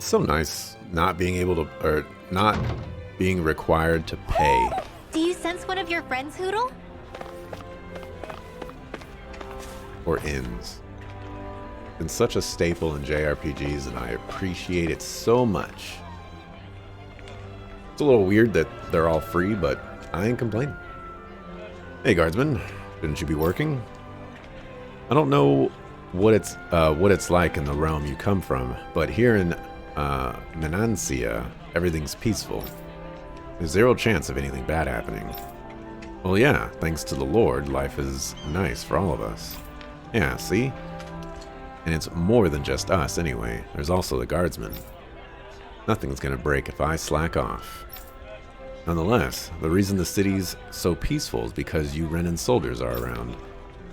It's so nice not being able to, or not being required to pay. Do you sense one of your friends, Hootle? Or inns. It's such a staple in JRPGs, and I appreciate it so much. It's a little weird that they're all free, but I ain't complaining. Hey, guardsman, shouldn't you be working? I don't know what it's like in the realm you come from, but here in Menancia, everything's peaceful. There's zero chance of anything bad happening. Well, yeah, thanks to the Lord, life is nice for all of us. Yeah, see? And it's more than just us, anyway. There's also the guardsmen. Nothing's gonna break if I slack off. Nonetheless, the reason the city's so peaceful is because you Renin soldiers are around.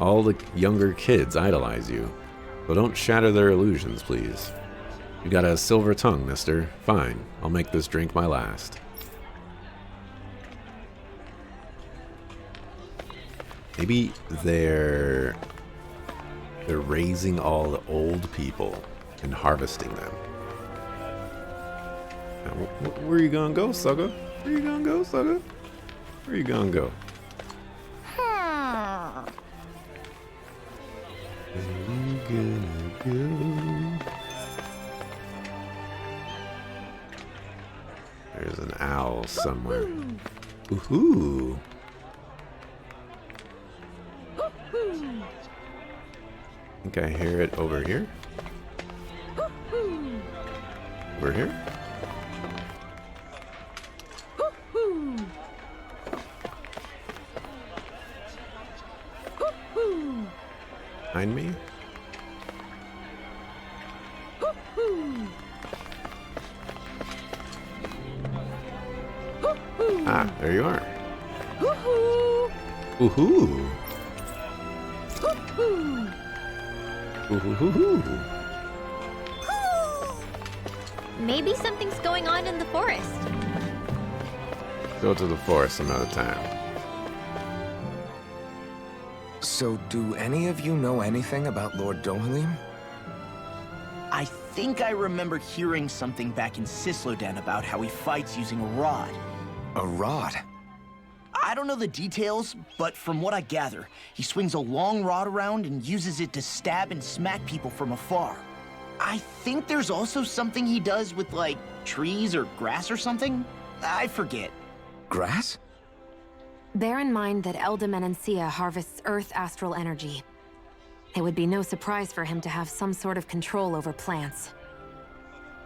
All the younger kids idolize you. So don't shatter their illusions, please. You got a silver tongue, mister. Fine, I'll make this drink my last. Maybe they're raising all the old people and harvesting them. Now, where you gonna go, sucker? Where you gonna go, sucker? Where you gonna go? Where you gonna go? There's an owl somewhere. Woohoo! I think I hear it over here. Over here? Behind me? Ah, there you are. Woohoo! Woohoo! Maybe something's going on in the forest. Go to the forest another time. So, do any of you know anything about Lord Dohalim? I think I remember hearing something back in Sislodan about how he fights using a rod. A rod? I don't know the details, but from what I gather, he swings a long rod around and uses it to stab and smack people from afar. I think there's also something he does with, like, trees or grass or something? I forget. Grass? Bear in mind that Elda Menancia harvests Earth astral energy. It would be no surprise for him to have some sort of control over plants.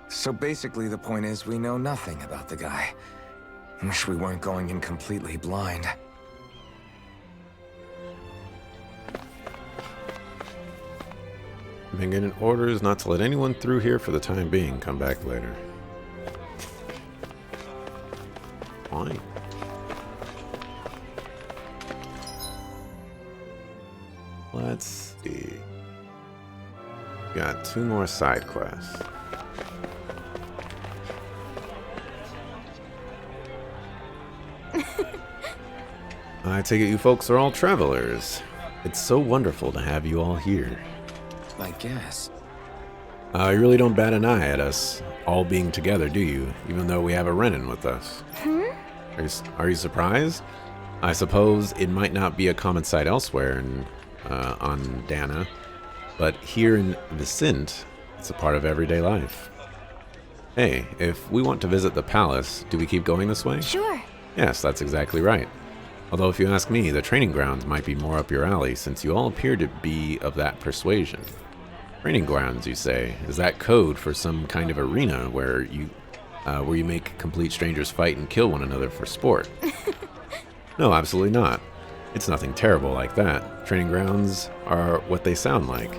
So basically the point is we know nothing about the guy. Wish we weren't going in completely blind. Been getting orders not to let anyone through here for the time being. Come back later. Fine. Let's see. Got 2 more side quests. I take it you folks are all travelers. It's so wonderful to have you all here. I guess. You really don't bat an eye at us all being together, do you? Even though we have a Renin with us. Are you surprised? I suppose it might not be a common sight elsewhere on Dana, but here in Vicint, it's a part of everyday life. Hey, if we want to visit the palace, do we keep going this way? Sure. Yes, that's exactly right. Although if you ask me, the training grounds might be more up your alley since you all appear to be of that persuasion. Training grounds, you say? Is that code for some kind of arena where you make complete strangers fight and kill one another for sport? No, absolutely not. It's nothing terrible like that. Training grounds are what they sound like.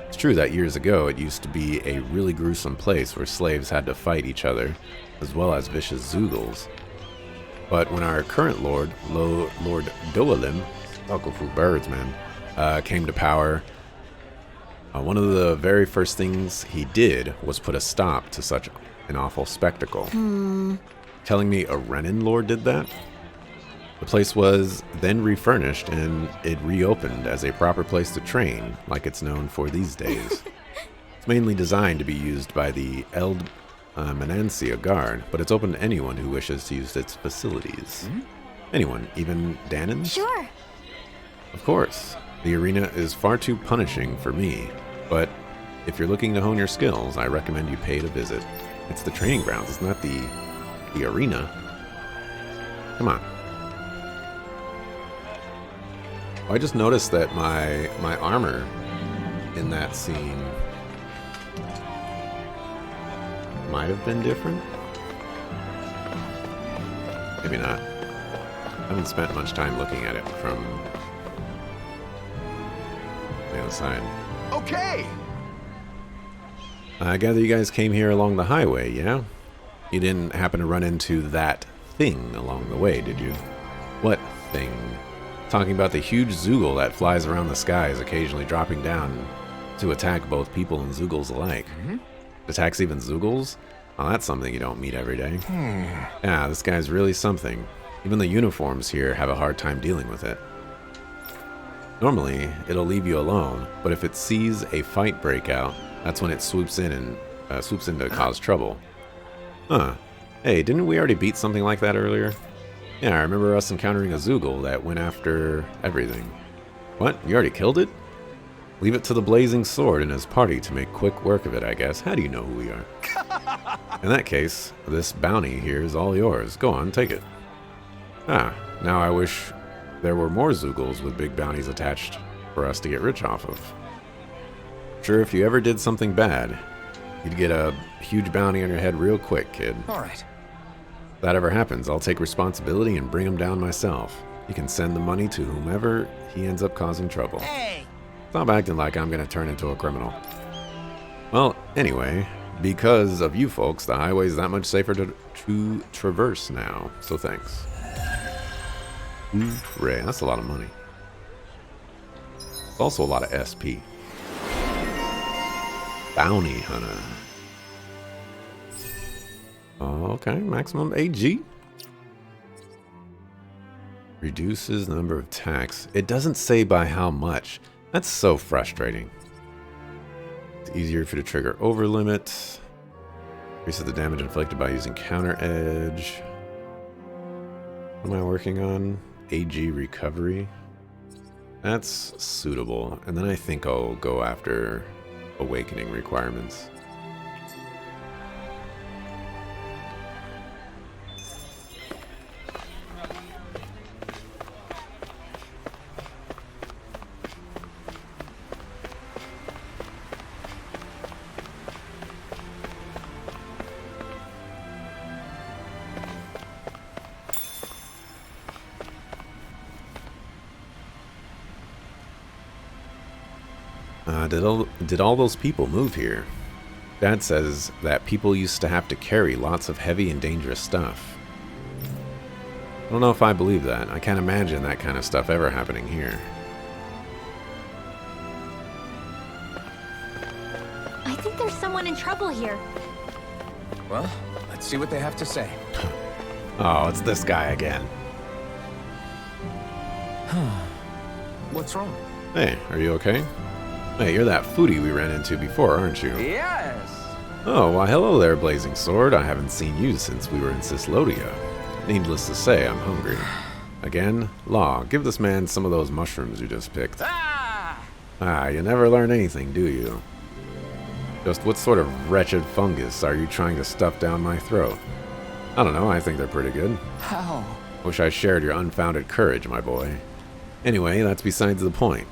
It's true that years ago it used to be a really gruesome place where slaves had to fight each other, as well as vicious Zoogles. But when our current Lord Dohalim, Bucklefu birds, man, came to power, one of the very first things he did was put a stop to such an awful spectacle. Telling me a Renin Lord did that? The place was then refurnished and it reopened as a proper place to train, like it's known for these days. It's mainly designed to be used by the Menancia guard, but it's open to anyone who wishes to use its facilities. Anyone, even Danans? Sure. Of course. The arena is far too punishing for me, but if you're looking to hone your skills, I recommend you pay to visit. It's the training grounds, it's not the arena. Come on. I just noticed that my armor in that scene might have been different. Maybe not. I haven't spent much time looking at it from the other side. Okay! I gather you guys came here along the highway, yeah? You didn't happen to run into that thing along the way, did you? What thing? Talking about the huge Zoogle that flies around the skies, occasionally dropping down to attack both people and Zoogles alike. Attacks even Zoogles? Well, that's something you don't meet every day. Yeah, this guy's really something. Even the uniforms here have a hard time dealing with it. Normally, it'll leave you alone, but if it sees a fight break out, that's when it swoops in to cause trouble. Huh. Hey, didn't we already beat something like that earlier? Yeah, I remember us encountering a Zoogle that went after everything. What? You already killed it? Leave it to the Blazing Sword and his party to make quick work of it, I guess. How do you know who we are? In that case, this bounty here is all yours. Go on, take it. Ah, now I wish there were more Zoogles with big bounties attached for us to get rich off of. Sure, if you ever did something bad, you'd get a huge bounty on your head real quick, kid. All right. If that ever happens, I'll take responsibility and bring him down myself. You can send the money to whomever he ends up causing trouble. Hey! Stop acting like I'm gonna turn into a criminal. Well, anyway, because of you folks, the highway's that much safer to traverse now, so thanks. Hooray, that's a lot of money. It's also a lot of SP. Bounty Hunter. Okay, maximum AG. Reduces number of attacks. It doesn't say by how much. That's so frustrating. It's easier for you to trigger over limit. Increases the damage inflicted by using counter edge. What am I working on? AG recovery. That's suitable. And then I think I'll go after awakening requirements. Did all those people move here? Dad says that people used to have to carry lots of heavy and dangerous stuff. I don't know if I believe that. I can't imagine that kind of stuff ever happening here. I think there's someone in trouble here. Well, let's see what they have to say. Oh, it's this guy again. What's wrong? Hey, are you okay? Hey, you're that foodie we ran into before, aren't you? Yes. Oh, why hello there, Blazing Sword. I haven't seen you since we were in Cyslodia. Needless to say, I'm hungry. Again? Law, give this man some of those mushrooms you just picked. Ah, you never learn anything, do you? Just what sort of wretched fungus are you trying to stuff down my throat? I don't know, I think they're pretty good. How? Wish I shared your unfounded courage, my boy. Anyway, that's besides the point.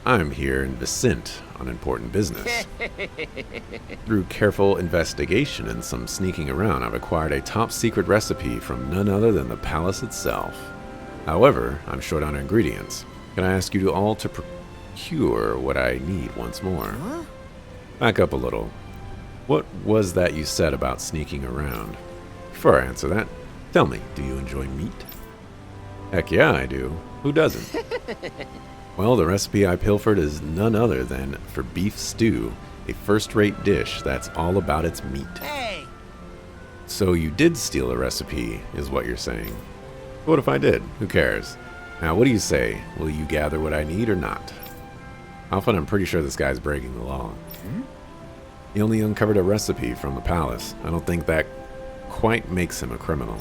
I'm here in Vicent on important business. Through careful investigation and some sneaking around, I've acquired a top-secret recipe from none other than the palace itself. However, I'm short on ingredients. Can I ask you to all to procure what I need once more? Back up a little. What was that you said about sneaking around? Before I answer that, tell me, do you enjoy meat? Heck yeah, I do. Who doesn't? Well, the recipe I pilfered is none other than for beef stew, a first-rate dish that's all about its meat. Hey! So you did steal a recipe, is what you're saying. What if I did? Who cares? Now, what do you say? Will you gather what I need or not? Alpha, I'm pretty sure this guy's breaking the law. He only uncovered a recipe from the palace. I don't think that quite makes him a criminal.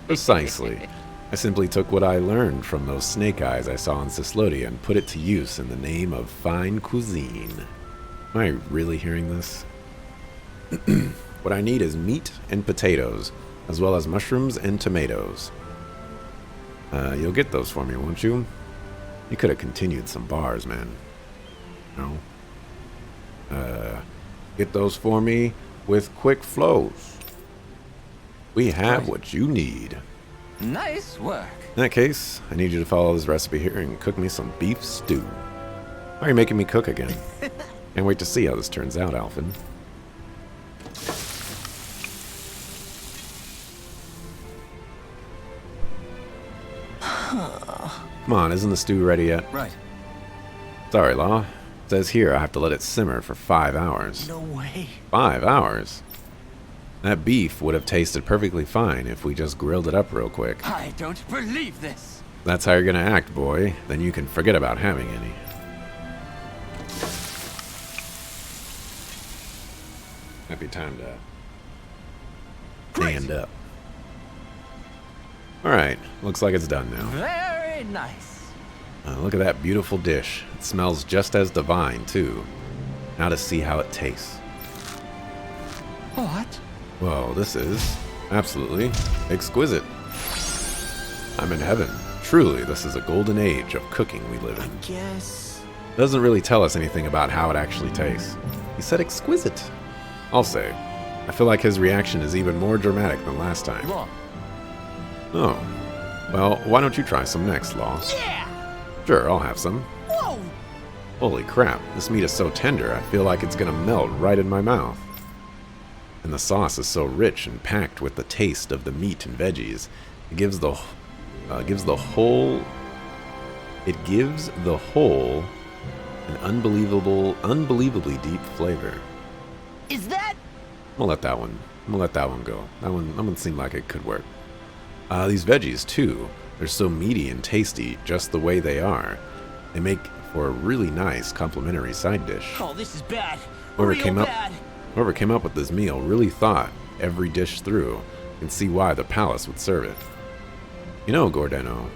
Precisely. I simply took what I learned from those snake eyes I saw in Cyslodia and put it to use in the name of fine cuisine. Am I really hearing this? What I need is meat and potatoes, as well as mushrooms and tomatoes. You'll get those for me, won't you? You could have continued some bars, man. No? Get those for me with quick flows. We have what you need. Nice work. In that case, I need you to follow this recipe here and cook me some beef stew. Why are you making me cook again? Can't wait to see how this turns out, Alphen. Come on, isn't the stew ready yet? Right. Sorry, Law. It says here I have to let it simmer for 5 hours. No way. 5 hours? That beef would have tasted perfectly fine if we just grilled it up real quick. I don't believe this. That's how you're gonna act, boy. Then you can forget about having any. Might be time to stand up. Alright, looks like it's done now. Very nice. Look at that beautiful dish. It smells just as divine, too. Now to see how it tastes. What? Whoa, this is absolutely exquisite. I'm in heaven. Truly, this is a golden age of cooking we live in. Guess. Doesn't really tell us anything about how it actually tastes. He said exquisite. I'll say. I feel like his reaction is even more dramatic than last time. Law. Oh. Well, why don't you try some next, Law? Yeah! Sure, I'll have some. Whoa! Holy crap, this meat is so tender, I feel like it's gonna melt right in my mouth. And the sauce is so rich and packed with the taste of the meat and veggies. It gives the whole an unbelievably deep flavor. Is that? I'm gonna let that one go. That one seemed like it could work. These veggies too, they're so meaty and tasty just the way they are. They make for a really nice complimentary side dish. Oh, this is bad. Whoever Real came bad. Whoever came up with this meal really thought every dish through and see why the palace would serve it. You know, Gordeno,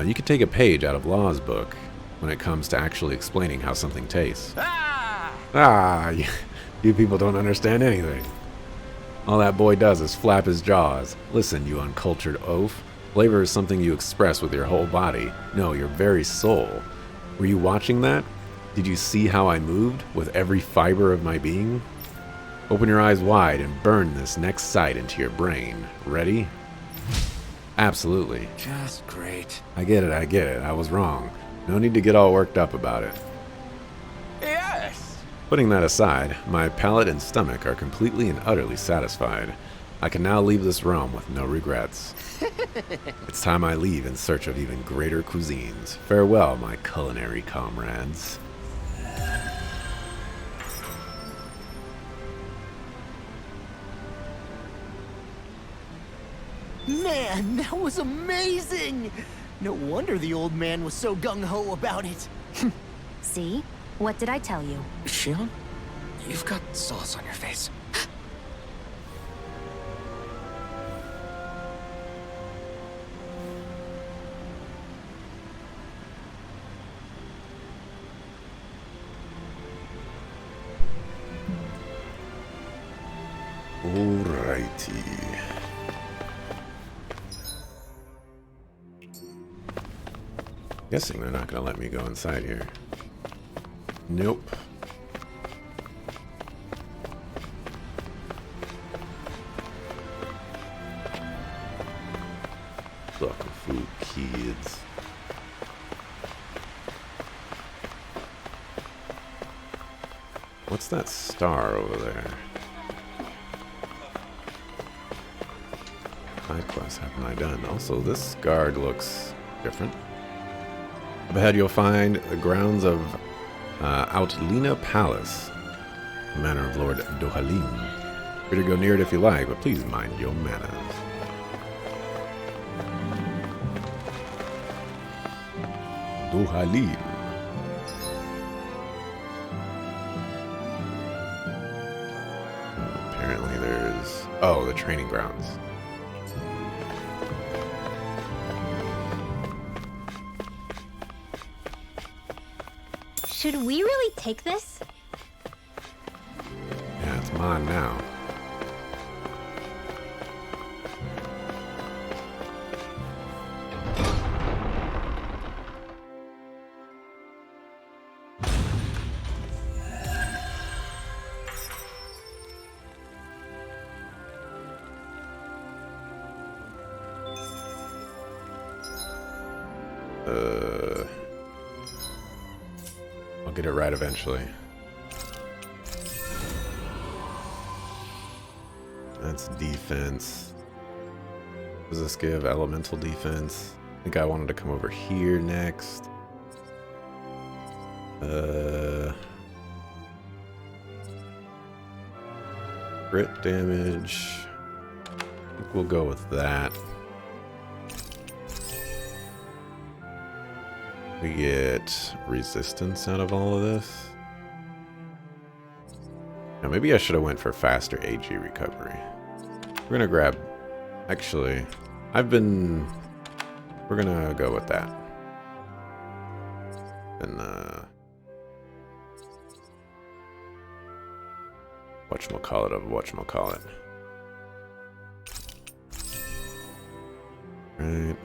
you could take a page out of Law's book when it comes to actually explaining how something tastes. You people don't understand anything. All that boy does is flap his jaws. Listen, you uncultured oaf. Flavor is something you express with your whole body. No, your very soul. Were you watching that? Did you see how I moved with every fiber of my being? Open your eyes wide and burn this next sight into your brain. Ready? Absolutely. Just great. I get it. I was wrong. No need to get all worked up about it. Yes. Putting that aside, my palate and stomach are completely and utterly satisfied. I can now leave this realm with no regrets. It's time I leave in search of even greater cuisines. Farewell, my culinary comrades. Man, that was amazing! No wonder the old man was so gung-ho about it. See? What did I tell you? Shion, you've got sauce on your face. Alrighty. Guessing they're not gonna let me go inside here. Nope. Sucker food kids. What's that star over there? Side quest haven't I done? Also, this guard looks different. Up ahead you'll find the grounds of Outlina Palace, the manor of Lord Dohalim. Free to go near it if you like, but please mind your manners. Dohalim. Oh, the training grounds. Should we really take this? Yeah, it's mine now. I'll get it right eventually. That's defense. Does this give elemental defense? I think I wanted to come over here next. Crit damage. I think we'll go with that. We get resistance out of all of this. Now maybe I should have went for faster AG recovery. We're gonna grab... Actually, we're gonna go with that. And, whatchamacallit of whatchamacallit. Right.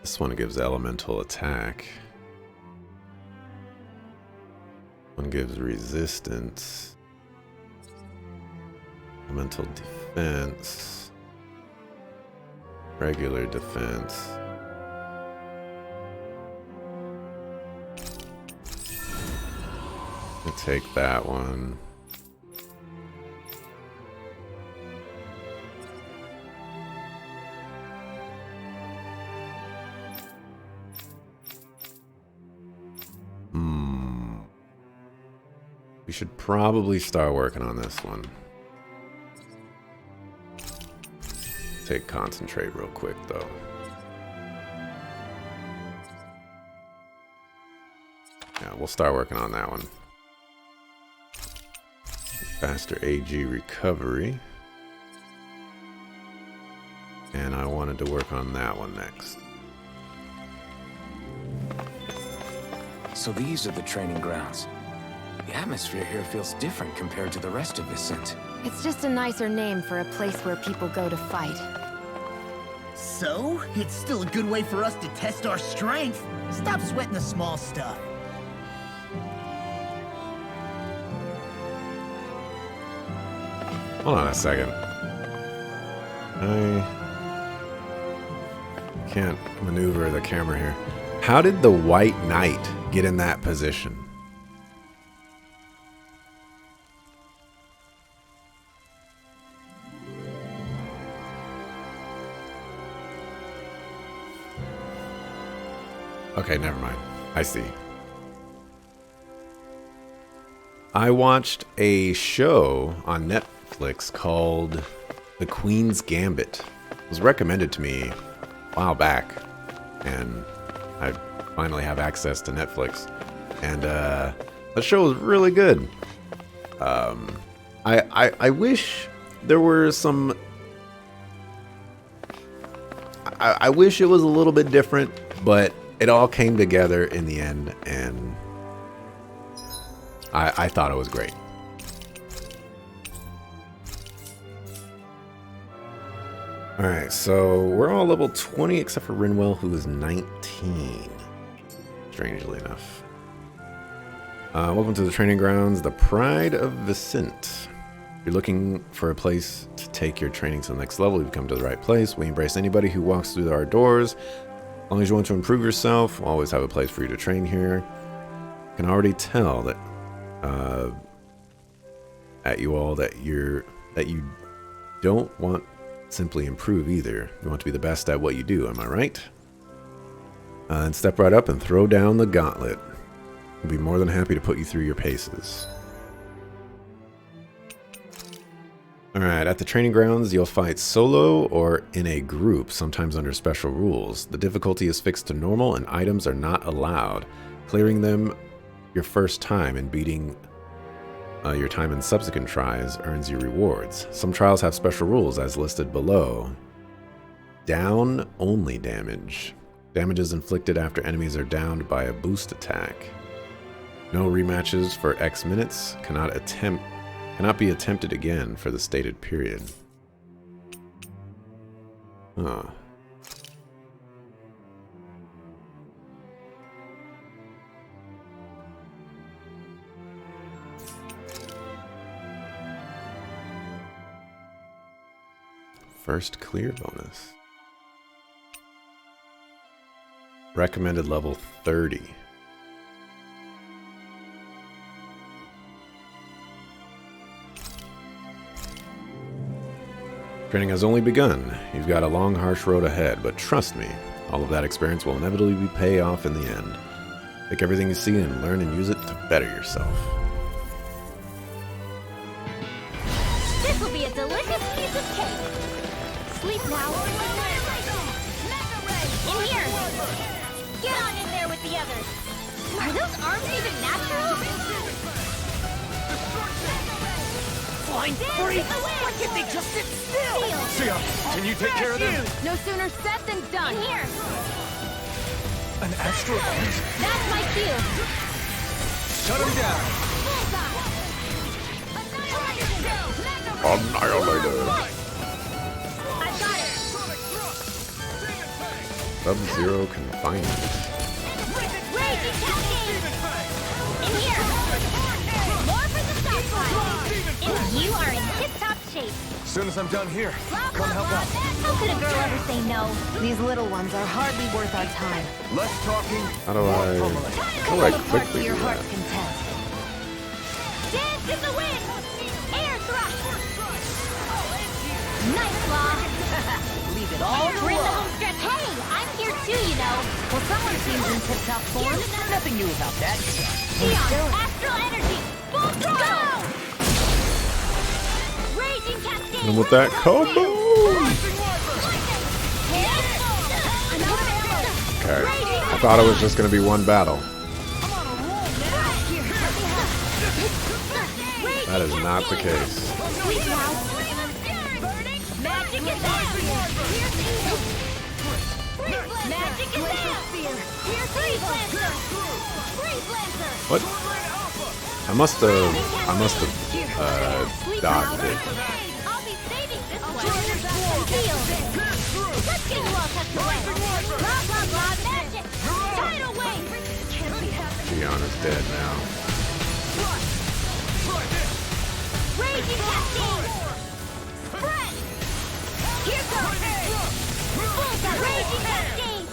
This one gives elemental attack. One gives resistance. Elemental defense. Regular defense. I'll take that one. We should probably start working on this one. Take concentrate real quick though. Yeah, we'll start working on that one. Faster AG recovery. And I wanted to work on that one next. So these are the training grounds. The atmosphere here feels different compared to the rest of Vicent. It's just a nicer name for a place where people go to fight. So, it's still a good way for us to test our strength. Stop sweating the small stuff. Hold on a second. I can't maneuver the camera here. How did the White Knight get in that position? Okay, never mind. I see. I watched a show on Netflix called The Queen's Gambit. It was recommended to me a while back, and I finally have access to Netflix. And that show was really good. I wish there were some... I wish it was a little bit different, but it all came together in the end, and I thought it was great. Alright, so we're all level 20 except for Rinwell, who is 19. Strangely enough. Welcome to the training grounds, the Pride of Vicent. If you're looking for a place to take your training to the next level, you've come to the right place. We embrace anybody who walks through our doors. As long as you want to improve yourself, we'll always have a place for you to train here. I can already tell that at you all that you don't want simply improve either. You want to be the best at what you do, am I right? And step right up and throw down the gauntlet. We'll be more than happy to put you through your paces. Alright, at the training grounds, you'll fight solo or in a group, sometimes under special rules. The difficulty is fixed to normal and items are not allowed. Clearing them your first time and beating your time in subsequent tries earns you rewards. Some trials have special rules as listed below. Down only damage. Damages inflicted after enemies are downed by a boost attack. No rematches for X minutes. Cannot be attempted again for the stated period. Huh. First clear bonus. Recommended level 30. Training has only begun. You've got a long, harsh road ahead, but trust me, all of that experience will inevitably pay off in the end. Take everything you see and learn and use it to better yourself. This will be a delicious piece of cake. Sleep now. In here. Get on in there with the others. Are those arms even natural? Flying free! Why can't they just sit still? Sia, can you take care of them? No sooner said than done. In here. An astral energy? That's my cue. Shut him down! Annihilator. I've got it. Sub-Zero confinement. Raging cascade. In here. More for the stop line. And you are in tip-top shape. As soon as I'm done here, come help out. How could a girl ever say no? These little ones are hardly worth our time. Less talking, How do more I... pummeling. How do I quickly your do heart's that? content. Dance in the wind. Air thrust. Nice claw. Leave it all We're in the home stretch. Hey, I'm here too, you know. Well, someone seems in tip-top form. Nothing new about that. Xeon, astral energy, full throttle. Raging cascade. And with that combo! Okay. I thought it was just going to be one battle. That is not the case. Magic is out! Magic is out! Freeze Lancer! Freeze Lancer! What? I must have dodged it. I'll be saving this one! Heal! Let's get you all tucked away! Blah blah blah magic! Tidal wave! Xeon is dead now. Raging cascade! Spread! Here goes! Bullseye! Raging cascade!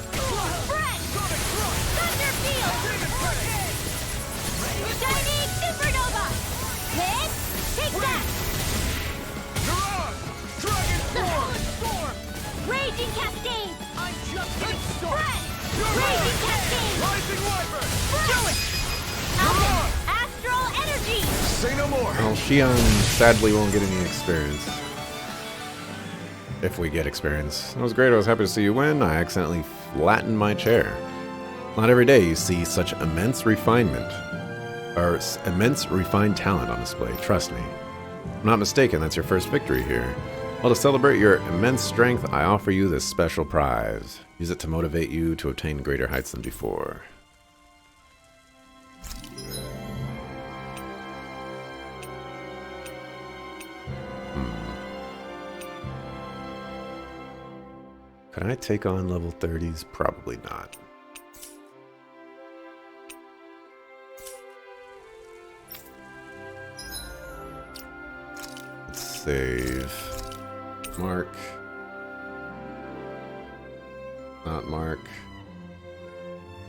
Spread! Thunder field! Shining supernova! Hit! Take that! Raging cascade! I'm just getting started! Raging cascade! Do it! Astral energy! Say no more! Well, Xeon sadly won't get any experience. If we get experience. It was great, I was happy to see you win. I accidentally flattened my chair. Not every day you see such immense refinement, or immense refined talent on display, trust me. If I'm not mistaken, that's your first victory here. Well, to celebrate your immense strength, I offer you this special prize. Use it to motivate you to obtain greater heights than before. Could I take on level 30s? Probably not. Let's save. Mark. Not Mark.